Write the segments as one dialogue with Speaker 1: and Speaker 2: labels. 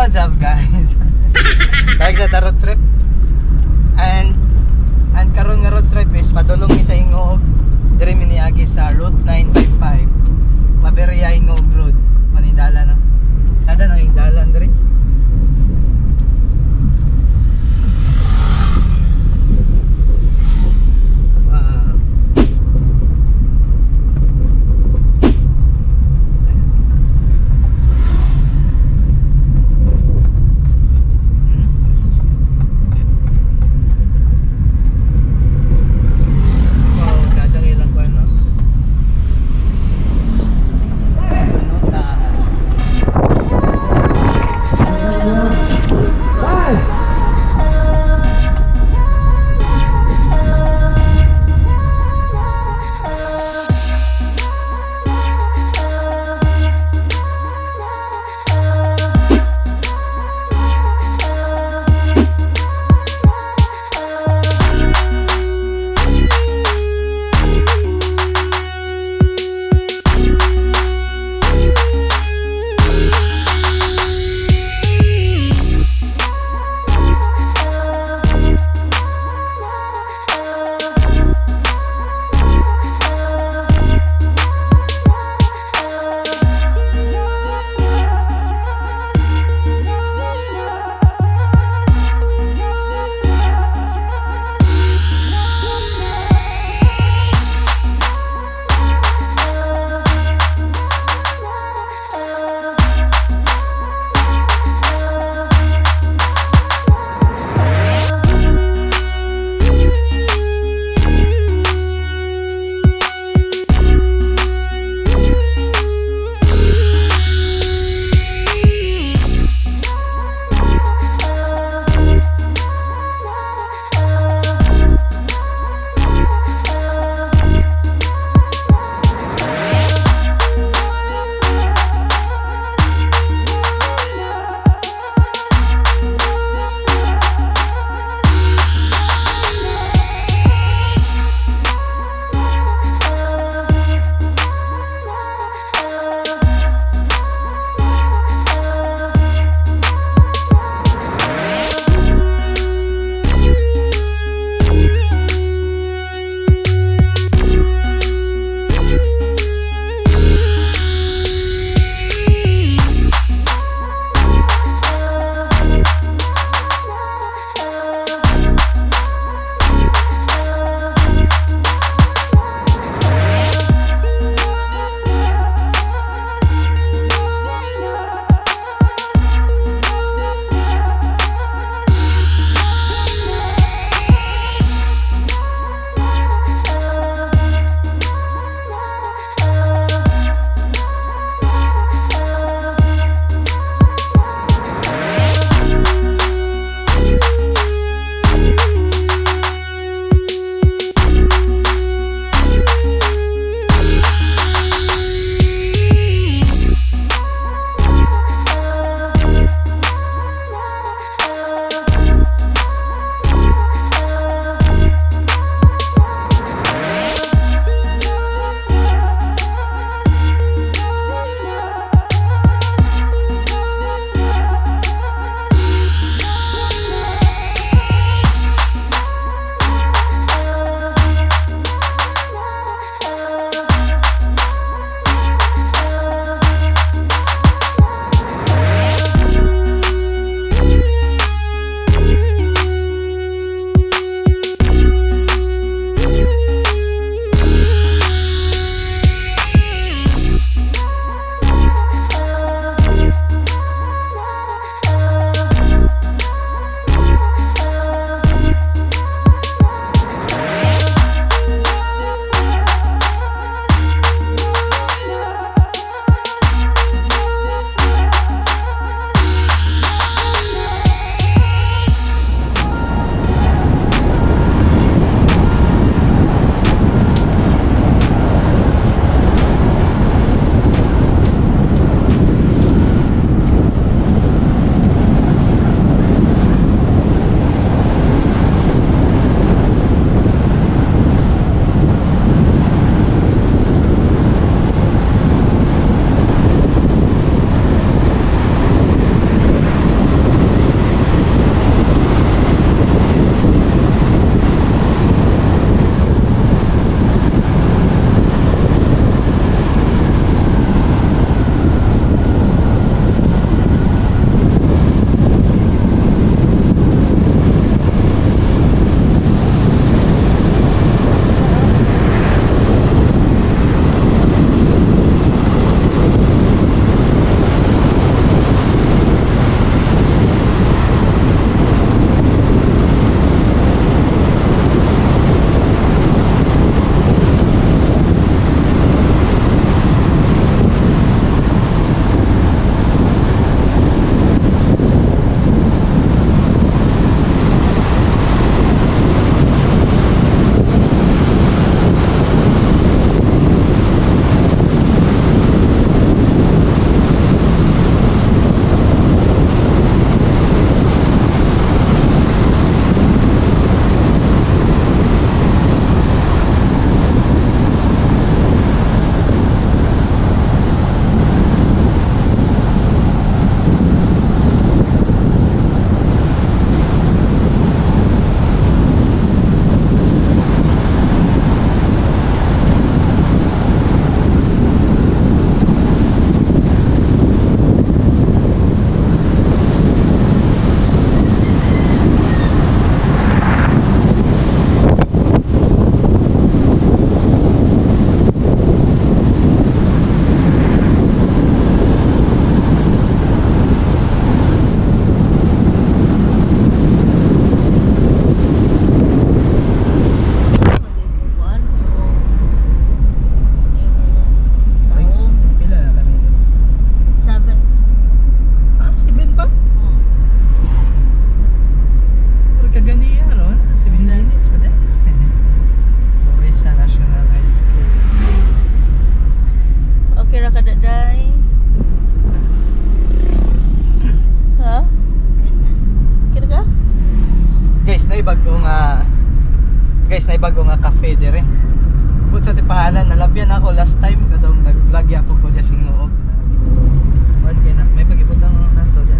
Speaker 1: What's up guys? Balik sa road trip. And karon nga road trip is padulong mi sa Ingog. Diri mi niagi sa Route 955. Claveria Ingog Road. Manindala no. Sada nang dalan diri. pangalan nalabyan ako last time katong nag-vlog ako ko just hinuog. Wan kay na may pag-ibutang nanto diyan.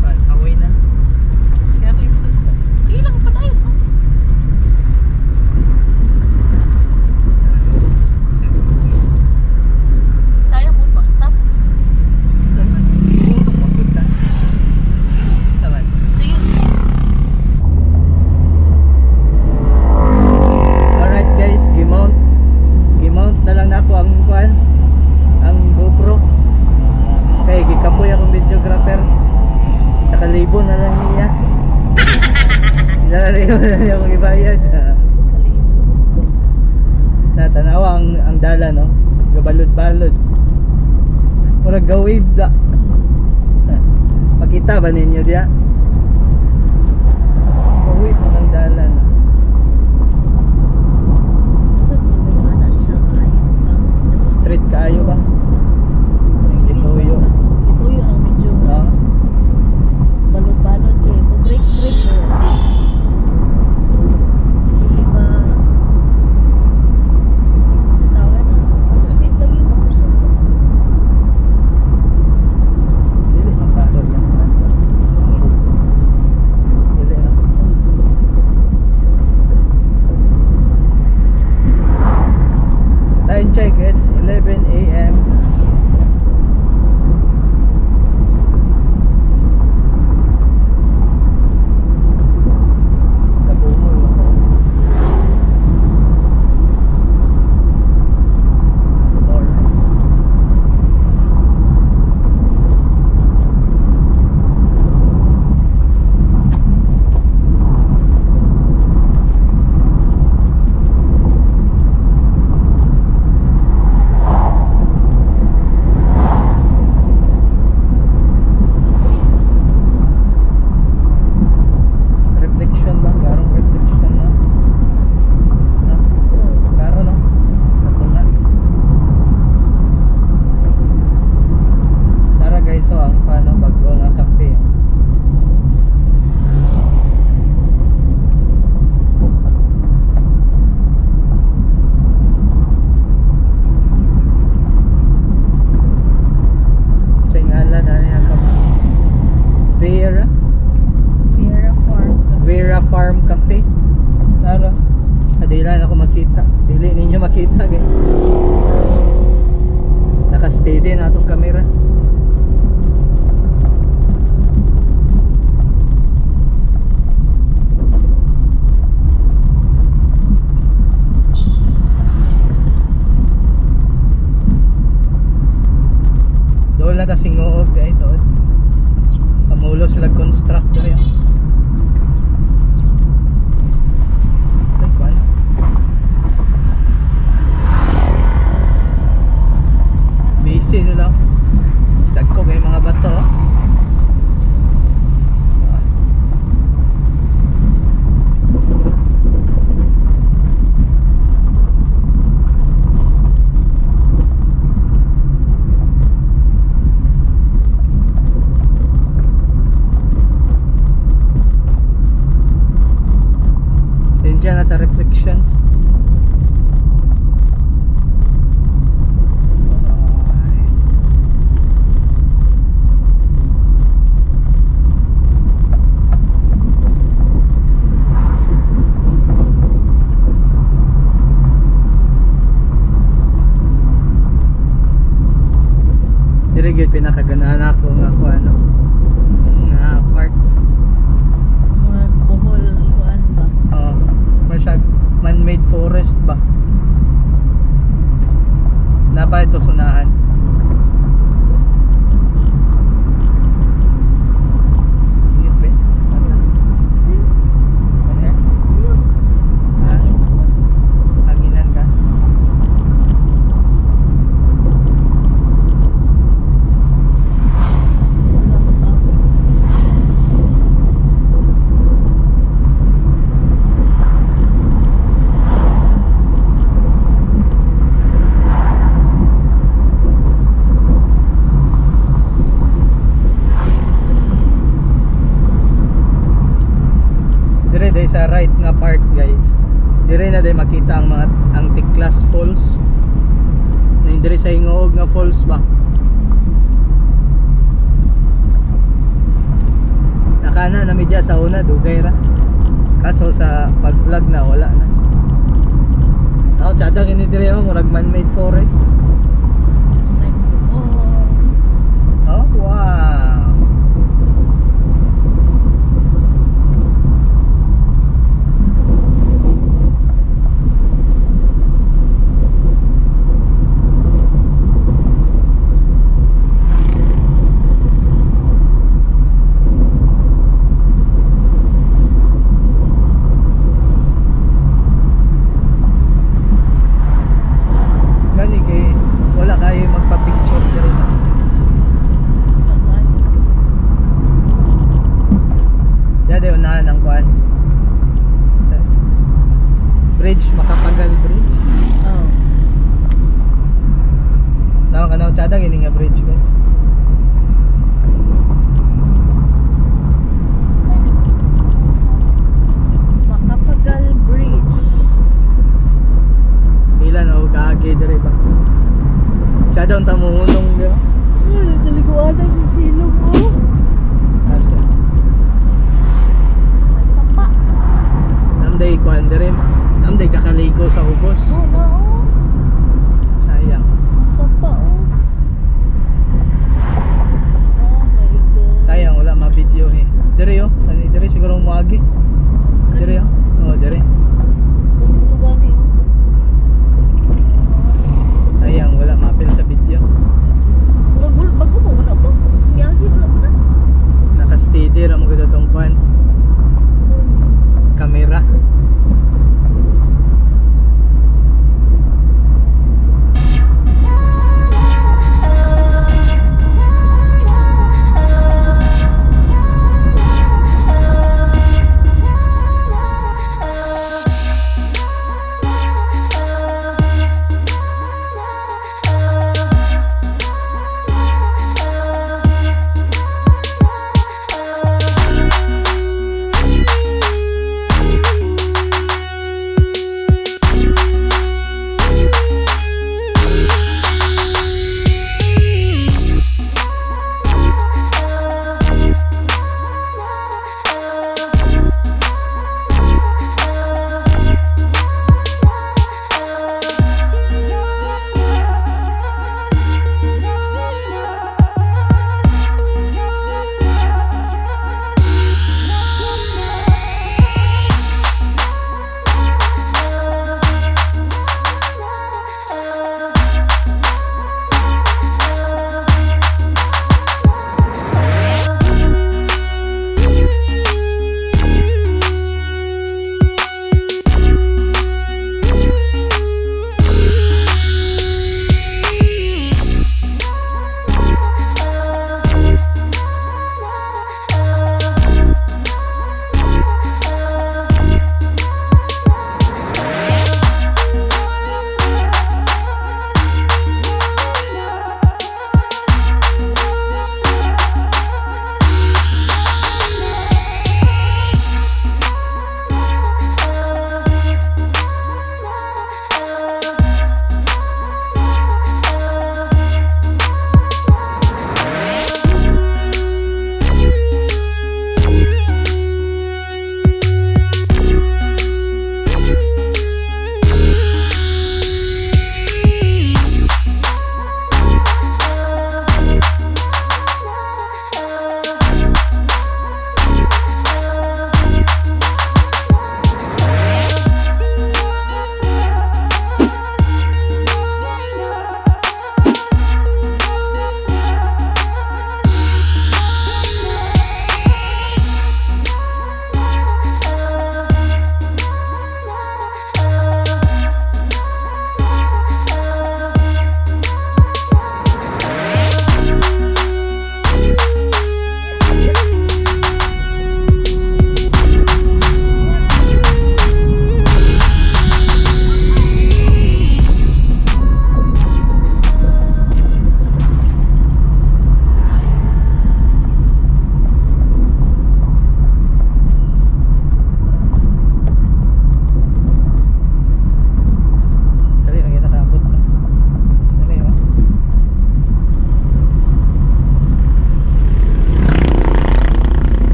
Speaker 1: Pan away na. Kaya ako ibutang to.
Speaker 2: Ilang pa tayo. Sayang mo pa stop.
Speaker 1: Taman. Kung magpunta. Taman.
Speaker 2: Sige.
Speaker 1: Alright guys, gimount na lang na ako ang kuan, ang GoPro. Kay gikapoy akong videographer. Sa kalibo na lang niya. Sa kalibo na niya akong ibayad. Natanawa ang dala no. Gabalod-balod. Murag ga-wave da. Makita ba ninyo diya? Ga-wave na ang dala no. Straight kaayo ba? Ituyo.
Speaker 2: Ituyo ang medyo
Speaker 1: Ah.
Speaker 2: balot-balot kay mo break mo. Hindi ba tawag na speed lagi mo gusto ko.
Speaker 1: Dili makaro yan. Dili na. Time check, it's 11 a.m. Nabungol ako. Alright. Reflection ba? Garong reflection na. Na? Garo no? Katunga. Tara guys, so ang paano bago nga cafe. Sa ngalan na niya cafe. Vera Farm Cafe. Tara. Dili na ako makita. Dili ninyo makita kay. Naka-stay din atong camera. Doon na kasing uog guys to. Pamulos sila construct diri. Busy sila. Dagko kay mga bato. Sensya na sa reflections. Dire gyud pinakaganahan ako nga ko ano nga part.
Speaker 2: Mga buhol kuan ba.
Speaker 1: Masyag man-made forest ba. Napa ito sunahan. Init ba? Ano? Ano yan? Ha? Hanginan ka? diri sa Hingoog nga falls ba. Nakana na media sa una dugay ra. Kaso sa pag-vlog na wala na. Ako tsada kini diri murag man-made forest.
Speaker 2: It's like,
Speaker 1: Oh, wow. Gani kay wala kayo magpa-picture diri na. Dade unahan ang kuan. Bridge, Makapagal Bridge.
Speaker 2: oh.
Speaker 1: Nawa ka na tsada gini nga bridge guys.
Speaker 2: Makapagal Bridge.
Speaker 1: Pila na og kaagi diri ba. Tsada unta mo hunong di ba?
Speaker 2: Taliguan ang ilog mo.
Speaker 1: Asa.
Speaker 2: Ay, sapa.
Speaker 1: Namday kuan diri. Namday kakaligo sa ubos.